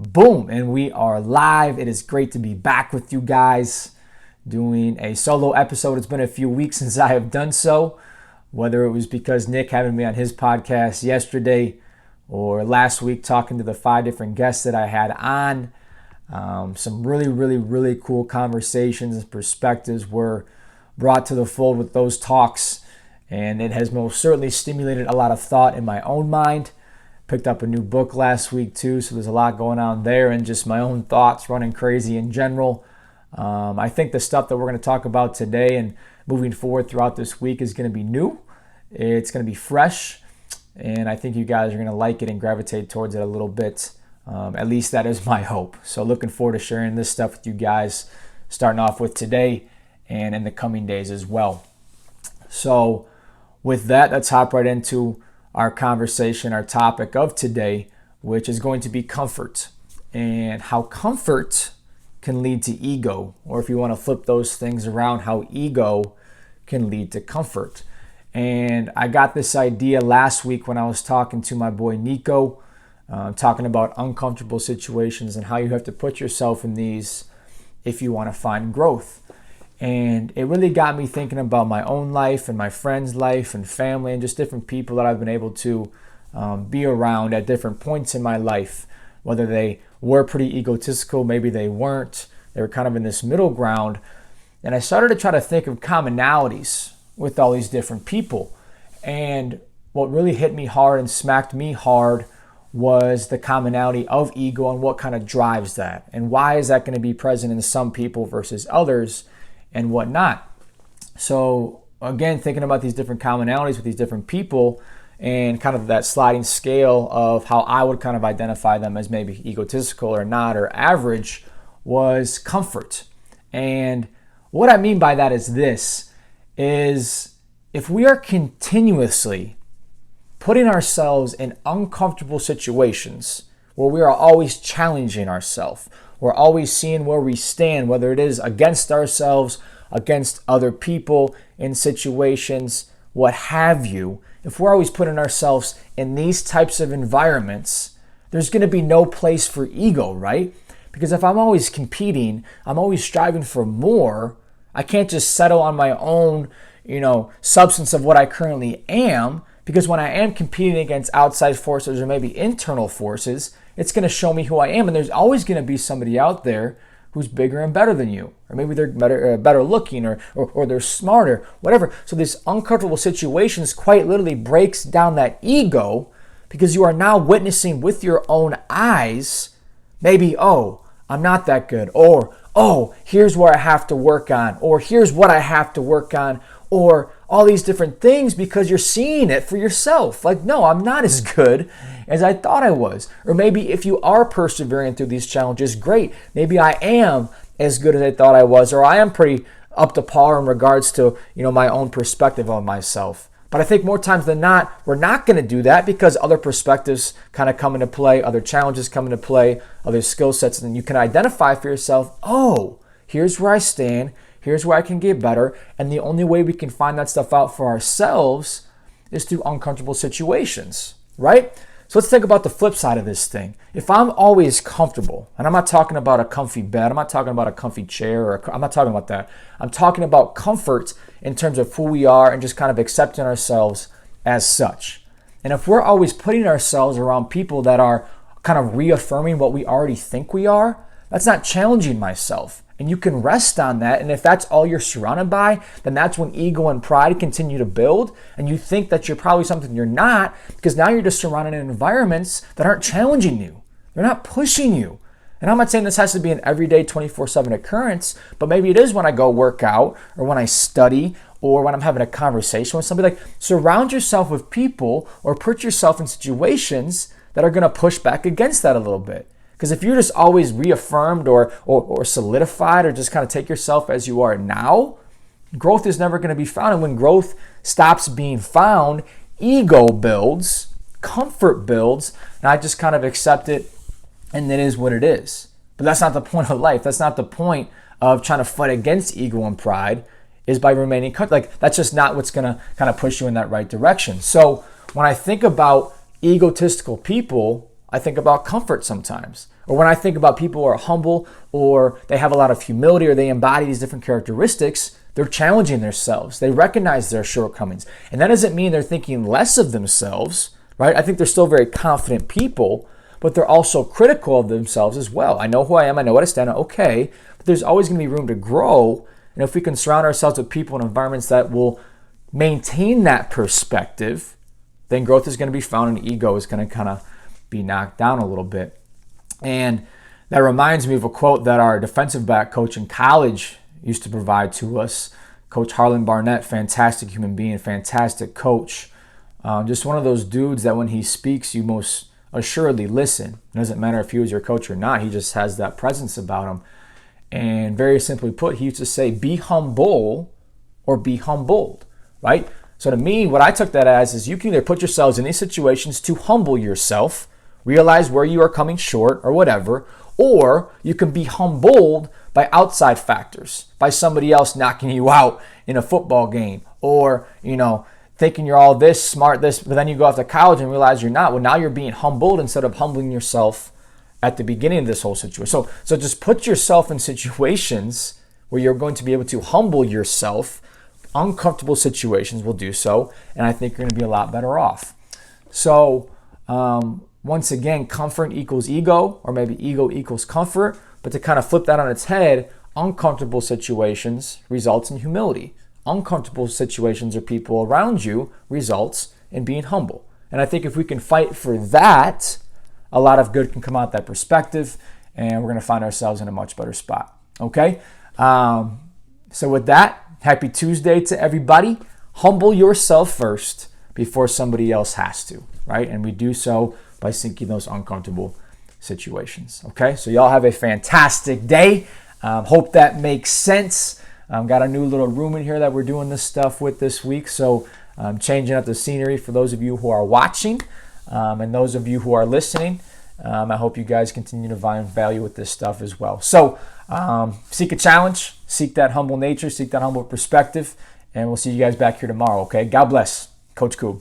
Boom, and we are live. It is great to be back with you guys doing a solo episode. It's been a few weeks since I have done so, whether it was because Nick having me on his podcast yesterday or last week talking to the 5 different guests that I had on. Some really cool conversations and perspectives were brought to the fold with those talks, and it has most certainly stimulated a lot of thought in my own mind. Picked up a new book last week too, so there's a lot going on there, and just my own thoughts running crazy in general. I think the stuff that we're going to talk about today and moving forward throughout this week is going to be new. It's going to be fresh, and I think you guys are going to like it and gravitate towards it a little bit. At least that is my hope. So looking forward to sharing this stuff with you guys, starting off with today and in the coming days as well. So with that, let's hop right into our conversation, our topic of today, which is going to be comfort and how comfort can lead to ego, or if you want to flip those things around, how ego can lead to comfort. And I got this idea last week when I was talking to my boy Nico, talking about uncomfortable situations and how you have to put yourself in these if you want to find growth. And it really got me thinking about my own life and my friends' life and family and just different people that I've been able to be around at different points in my life, whether they were pretty egotistical, maybe they weren't. They were kind of in this middle ground. And I started to try to think of commonalities with all these different people. And what really hit me hard and smacked me hard was the commonality of ego and what kind of drives that. And why is that going to be present in some people versus others and whatnot. So again, thinking about these different commonalities with these different people and kind of that sliding scale of how I would kind of identify them as maybe egotistical or not or average was comfort. And what I mean by that is this, is if we are continuously putting ourselves in uncomfortable situations where we are always challenging ourselves, we're always seeing where we stand, whether it is against ourselves, against other people, in situations, what have you. If we're always putting ourselves in these types of environments, there's going to be no place for ego, right? Because if I'm always competing, I'm always striving for more, I can't just settle on my own, substance of what I currently am. Because when I am competing against outside forces or maybe internal forces, it's going to show me who I am. And there's always going to be somebody out there who's bigger and better than you. Or maybe they're better looking or they're smarter, whatever. So this uncomfortable situations quite literally breaks down that ego because you are now witnessing with your own eyes, maybe, oh, I'm not that good. Or, oh, here's where I have to work on. Or here's what I have to work on. Or all these different things because you're seeing it for yourself. Like, no, I'm not as good as I thought I was. Or maybe if you are persevering through these challenges, great. Maybe I am as good as I thought I was, or I am pretty up to par in regards to, my own perspective on myself. But I think more times than not, we're not going to do that because other perspectives kind of come into play, other challenges come into play, other skill sets, and you can identify for yourself, oh, here's where I stand. Here's where I can get better. And the only way we can find that stuff out for ourselves is through uncomfortable situations, right? So let's think about the flip side of this thing. If I'm always comfortable, and I'm not talking about a comfy bed, I'm not talking about a comfy chair, I'm not talking about that. I'm talking about comfort in terms of who we are and just kind of accepting ourselves as such. And if we're always putting ourselves around people that are kind of reaffirming what we already think we are, that's not challenging myself. And you can rest on that. And if that's all you're surrounded by, then that's when ego and pride continue to build. And you think that you're probably something you're not because now you're just surrounded in environments that aren't challenging you. They're not pushing you. And I'm not saying this has to be an everyday 24/7 occurrence, but maybe it is when I go work out or when I study or when I'm having a conversation with somebody. Like, surround yourself with people or put yourself in situations that are going to push back against that a little bit. Because if you're just always reaffirmed or solidified or just kind of take yourself as you are now, growth is never going to be found. And when growth stops being found, ego builds, comfort builds, and I just kind of accept it and it is what it is. But that's not the point of life. That's not the point of trying to fight against ego and pride, is by remaining like that's just not what's going to kind of push you in that right direction. So when I think about egotistical people, I think about comfort sometimes. Or when I think about people who are humble or they have a lot of humility or they embody these different characteristics, they're challenging themselves. They recognize their shortcomings. And that doesn't mean they're thinking less of themselves, right? I think they're still very confident people, but they're also critical of themselves as well. I know who I am. I know what I stand on. Okay, but there's always going to be room to grow. And if we can surround ourselves with people and environments that will maintain that perspective, then growth is going to be found and ego is going to kind of be knocked down a little bit. And that reminds me of a quote that our defensive back coach in college used to provide to us. Coach Harlan Barnett, fantastic human being, fantastic coach. Just one of those dudes that when he speaks, you most assuredly listen. It doesn't matter if he was your coach or not. He just has that presence about him. And very simply put, he used to say, be humble or be humbled, right? So to me, what I took that as is you can either put yourselves in these situations to humble yourself, realize where you are coming short or whatever, or you can be humbled by outside factors, by somebody else knocking you out in a football game, or, thinking you're all this, smart, this, but then you go off to college and realize you're not. Well, now you're being humbled instead of humbling yourself at the beginning of this whole situation. So just put yourself in situations where you're going to be able to humble yourself. Uncomfortable situations will do so, and I think you're going to be a lot better off. So, once again, comfort equals ego, or maybe ego equals comfort. But to kind of flip that on its head, uncomfortable situations results in humility. Uncomfortable situations or people around you results in being humble. And I think if we can fight for that, a lot of good can come out that perspective, and we're going to find ourselves in a much better spot. Okay? So with that, happy Tuesday to everybody. Humble yourself first before somebody else has to, right? And we do so by seeking those uncomfortable situations. Okay, so y'all have a fantastic day. Hope that makes sense. Got a new little room in here that we're doing this stuff with this week. So changing up the scenery for those of you who are watching and those of you who are listening. I hope you guys continue to find value with this stuff as well. So seek a challenge, seek that humble nature, seek that humble perspective, and we'll see you guys back here tomorrow. Okay, God bless. Coach Koob.